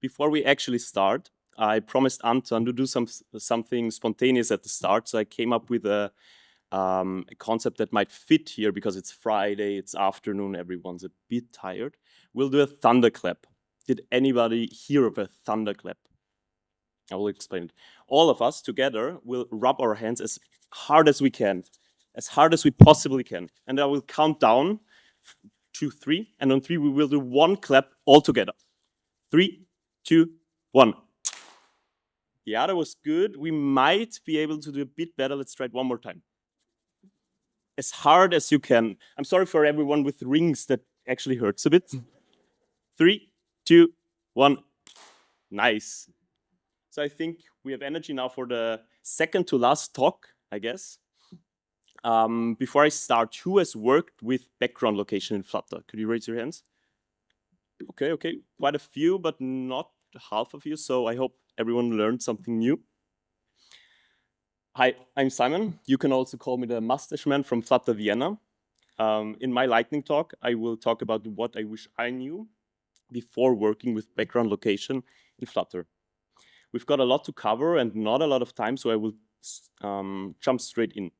before we actually start, I promised Anton to do something spontaneous at the start, so I came up with a concept that might fit here because it's Friday, it's afternoon, everyone's a bit tired. We'll do a thunderclap. Did anybody hear of a thunderclap? I will explain it. All of us together will rub our hands as hard as we can, as hard as we possibly can. And I will count down to 3, and on 3 we will do one clap all together. 3, 2, 1. Yeah, that was good. We might be able to do a bit better. Let's try it one more time. As hard as you can. I'm sorry for everyone with rings, that actually hurts a bit. 3, 2, 1. Nice. So I think we have energy now for the second to last talk, I guess. Before I start, who has worked with background location in Flutter? Could you raise your hands? Okay. Quite a few, but not half of you. So I hope everyone learned something new. Hi, I'm Simon. You can also call me the mustache man from Flutter Vienna. In my lightning talk, I will talk about what I wish I knew before working with background location in Flutter. We've got a lot to cover and not a lot of time, so I will jump straight in.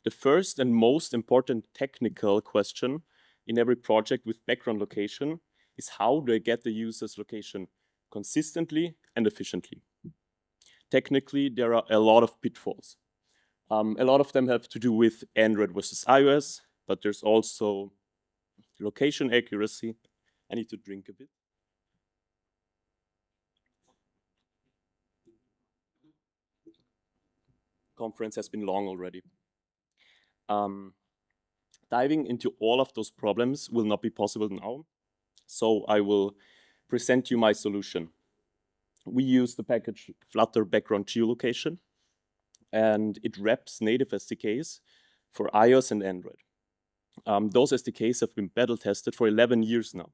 The first and most important technical question in every project with background location is how do I get the user's location consistently and efficiently? Technically, there are a lot of pitfalls. A lot of them have to do with Android versus iOS, but there's also location accuracy. I need to drink a bit. Conference has been long already. Diving into all of those problems will not be possible now, so I will present you my solution. We use the package Flutter Background Geolocation, and it wraps native SDKs for iOS and Android. Those SDKs have been battle tested for 11 years now,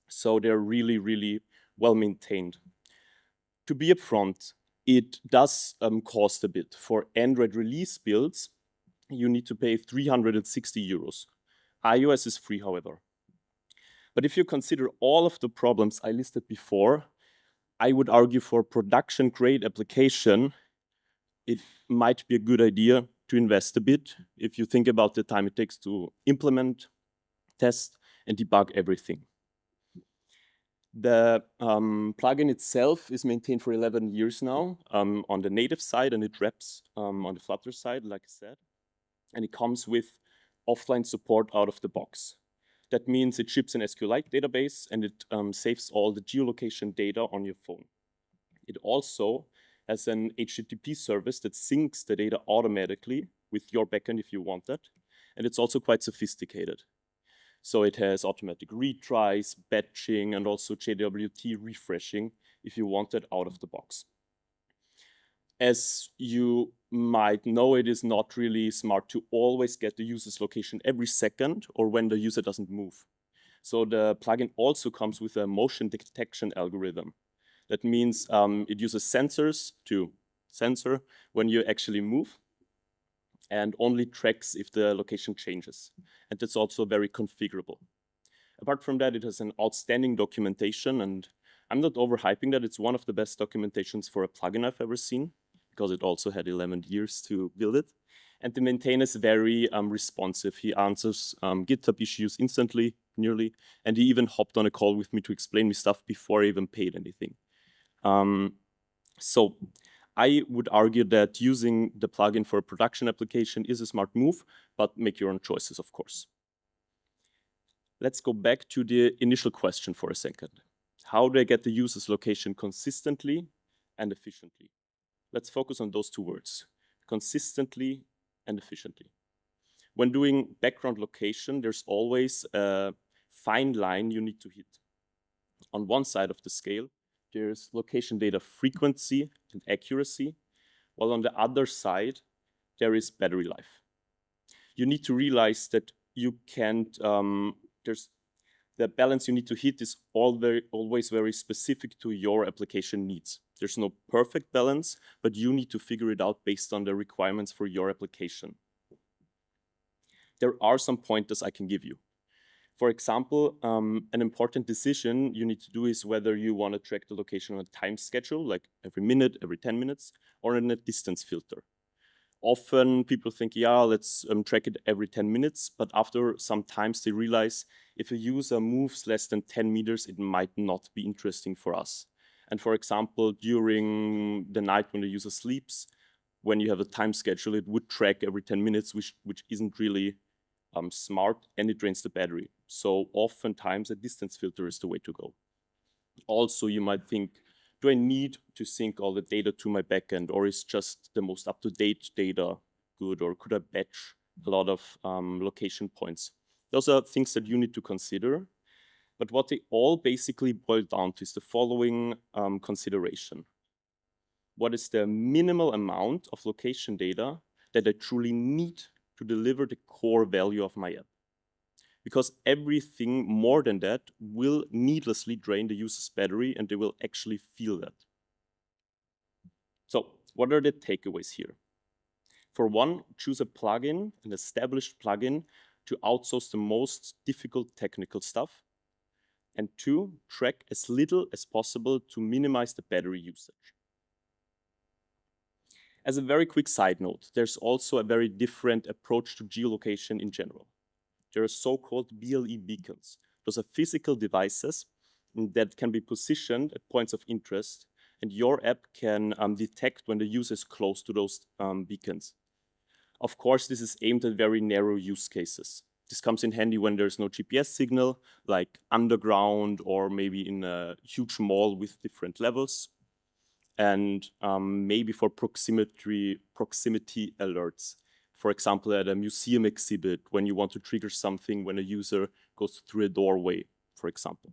so they're really, really well maintained. To be upfront, it does cost a bit. For Android release builds, you need to pay 360 euros. iOS is free, however. But if you consider all of the problems I listed before, I would argue for production-grade application, it might be a good idea to invest a bit if you think about the time it takes to implement, test, and debug everything. The plugin itself is maintained for 11 years now on the native side, and it wraps on the Flutter side, like I said. And it comes with offline support out of the box. That means it ships an SQLite database, and it saves all the geolocation data on your phone. It also has an HTTP service that syncs the data automatically with your backend if you want that. And it's also quite sophisticated. So it has automatic retries, batching, and also JWT refreshing if you want it out of the box. As you might know, it is not really smart to always get the user's location every second or when the user doesn't move. So the plugin also comes with a motion detection algorithm. That means it uses sensors to sensor when you actually move, and only tracks if the location changes. And that's also very configurable. Apart from that, it has an outstanding documentation, and I'm not overhyping that. It's one of the best documentations for a plugin I've ever seen, because it also had 11 years to build it. And the maintainer is very responsive. He answers GitHub issues instantly, nearly, and he even hopped on a call with me to explain me stuff before I even paid anything. So I would argue that using the plugin for a production application is a smart move, but make your own choices, of course. Let's go back to the initial question for a second. How do I get the user's location consistently and efficiently? Let's focus on those two words, consistently and efficiently. When doing background location, there's always a fine line you need to hit. On one side of the scale, there's location data frequency and accuracy, while on the other side, there is battery life. You need to realize that you can't, the balance you need to hit is always very specific to your application needs. There's no perfect balance, but you need to figure it out based on the requirements for your application. There are some pointers I can give you. For example, an important decision you need to do is whether you want to track the location on a time schedule, like every minute, every 10 minutes, or in a distance filter. Often people think, yeah, let's track it every 10 minutes, but after some times they realize if a user moves less than 10 meters, it might not be interesting for us. And for example, during the night when the user sleeps, when you have a time schedule, it would track every 10 minutes, which isn't really smart, and it drains the battery. So oftentimes a distance filter is the way to go. Also, you might think, do I need to sync all the data to my backend, or is just the most up-to-date data good, or could I batch a lot of location points? Those are things that you need to consider. But what they all basically boil down to is the following consideration. What is the minimal amount of location data that I truly need to deliver the core value of my app? Because everything more than that will needlessly drain the user's battery, and they will actually feel that. So what are the takeaways here? For one, choose a plugin, an established plugin, to outsource the most difficult technical stuff. And two, track as little as possible to minimize the battery usage. As a very quick side note, there's also a very different approach to geolocation in general. There are so-called BLE beacons. Those are physical devices that can be positioned at points of interest, and your app can detect when the user is close to those beacons. Of course, this is aimed at very narrow use cases. This comes in handy when there's no GPS signal, like underground or maybe in a huge mall with different levels. And maybe for proximity alerts. For example, at a museum exhibit, when you want to trigger something when a user goes through a doorway, for example.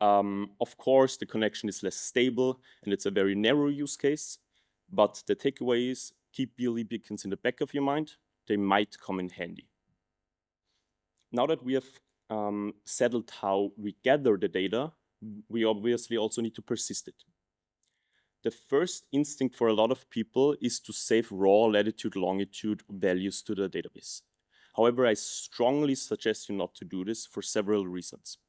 Of course, the connection is less stable and it's a very narrow use case, but the takeaway is keep BLE beacons in the back of your mind. They might come in handy. Now that we have settled how we gather the data, we obviously also need to persist it. The first instinct for a lot of people is to save raw latitude, longitude values to the database. However, I strongly suggest you not to do this for several reasons.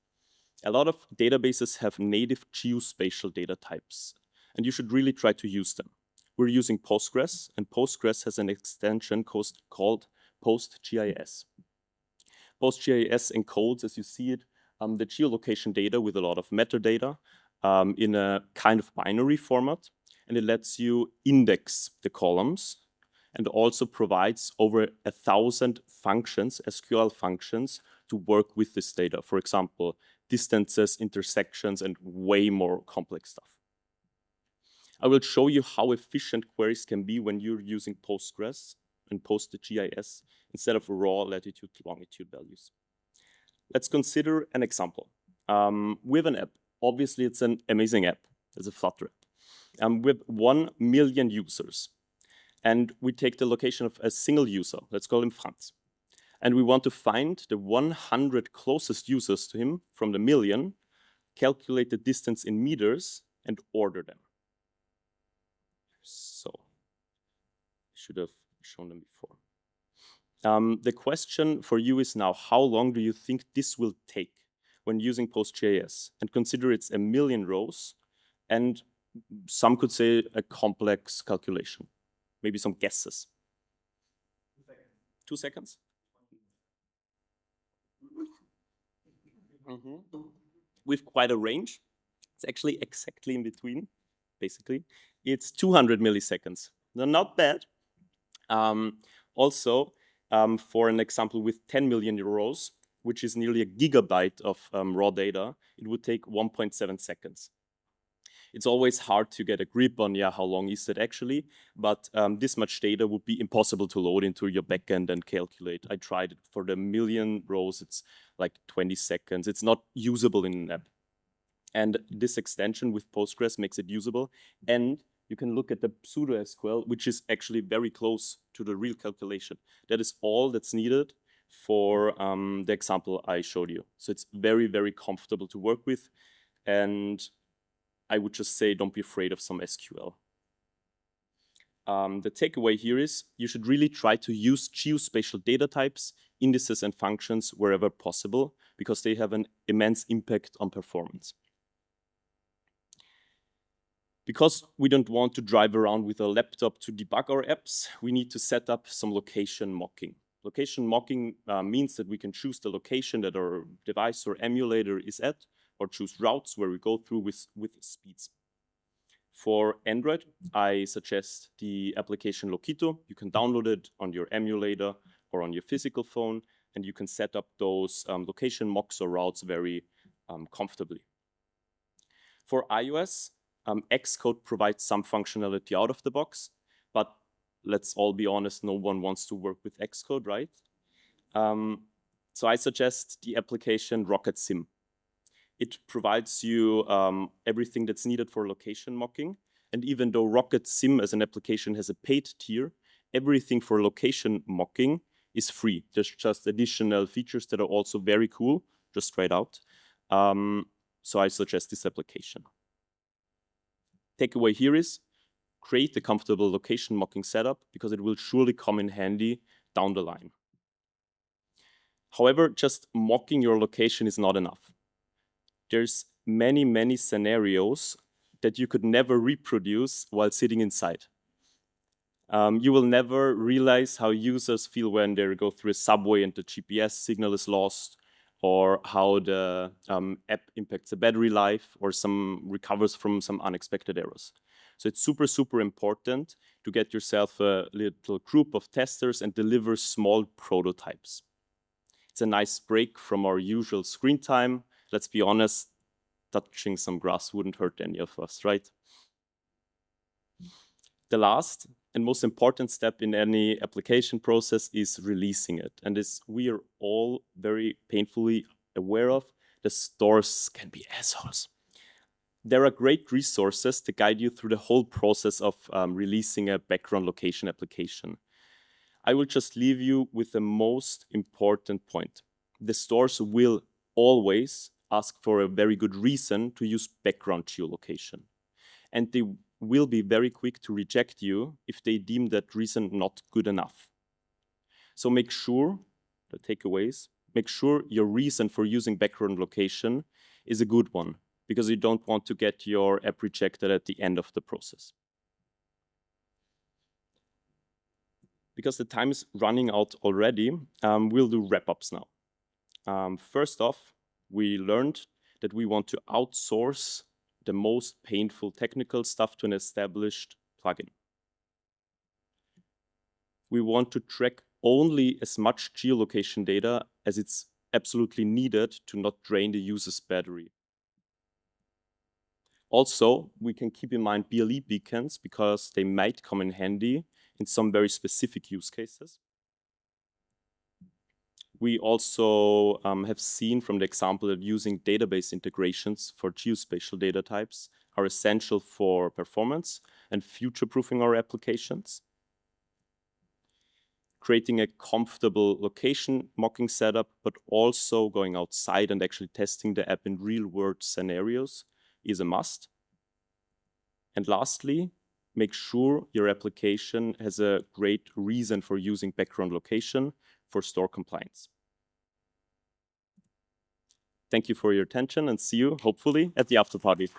A lot of databases have native geospatial data types, and you should really try to use them. We're using Postgres, and Postgres has an extension called PostGIS. PostGIS encodes, as you see it, the geolocation data with a lot of metadata in a kind of binary format, and it lets you index the columns and also provides over 1,000 functions, SQL functions, to work with this data. For example, distances, intersections, and way more complex stuff. I will show you how efficient queries can be when you're using Postgres and PostGIS instead of raw latitude to longitude values. Let's consider an example. We have an app. Obviously, it's an amazing app. It's a Flutter app. With 1 million users. And we take the location of a single user. Let's call him Franz. And we want to find the 100 closest users to him from the million, calculate the distance in meters, and order them. So, I should have shown them before. The question for you is now, how long do you think this will take when using PostGIS? And consider it's 1 million rows, and some could say a complex calculation. Maybe some guesses. 2 seconds? With quite a range. It's actually exactly in between, basically. It's 200 milliseconds. Now, not bad. Also, for an example with 10 million rows, which is nearly a gigabyte of raw data, it would take 1.7 seconds. It's always hard to get a grip on, how long is it actually, but this much data would be impossible to load into your backend and calculate. I tried it for the million rows, it's like 20 seconds. It's not usable in an app. And this extension with Postgres makes it usable. And you can look at the pseudo SQL, which is actually very close to the real calculation. That is all that's needed for the example I showed you. So it's very, very comfortable to work with. And I would just say, don't be afraid of some SQL. The takeaway here is you should really try to use geospatial data types, indices, and functions wherever possible because they have an immense impact on performance. Because we don't want to drive around with a laptop to debug our apps, we need to set up some location mocking. Location mocking means that we can choose the location that our device or emulator is at, or choose routes where we go through with speeds. For Android, I suggest the application Lokito. You can download it on your emulator or on your physical phone, and you can set up those location mocks or routes very comfortably. For iOS, Xcode provides some functionality out of the box, but let's all be honest, no one wants to work with Xcode, right? So I suggest the application Rocket Sim. It provides you everything that's needed for location mocking. And even though Rocket Sim as an application has a paid tier, everything for location mocking is free. There's just additional features that are also very cool, just tried out. So I suggest this application. Takeaway here is create a comfortable location mocking setup because it will surely come in handy down the line. However, just mocking your location is not enough. There's many scenarios that you could never reproduce while sitting inside. You will never realize how users feel when they go through a subway and the GPS signal is lost, or how the app impacts the battery life, or recovers from some unexpected errors. So it's super important to get yourself a little group of testers and deliver small prototypes. It's a nice break from our usual screen time. Let's be honest, touching some grass wouldn't hurt any of us, right? The last and most important step in any application process is releasing it. And as we are all very painfully aware of, the stores can be assholes. There are great resources to guide you through the whole process of releasing a background location application. I will just leave you with the most important point. The stores will always ask for a very good reason to use background geolocation. And they will be very quick to reject you if they deem that reason not good enough. So make sure, the takeaways, make sure your reason for using background location is a good one, because you don't want to get your app rejected at the end of the process. Because the time is running out already, we'll do wrap-ups now. First off, we learned that we want to outsource the most painful technical stuff to an established plugin. We want to track only as much geolocation data as it's absolutely needed to not drain the user's battery. Also, we can keep in mind BLE beacons because they might come in handy in some very specific use cases. We also have seen from the example that using database integrations for geospatial data types are essential for performance and future-proofing our applications. Creating a comfortable location mocking setup, but also going outside and actually testing the app in real-world scenarios is a must. And lastly, make sure your application has a great reason for using background location for store compliance. Thank you for your attention and see you, hopefully, at the after party.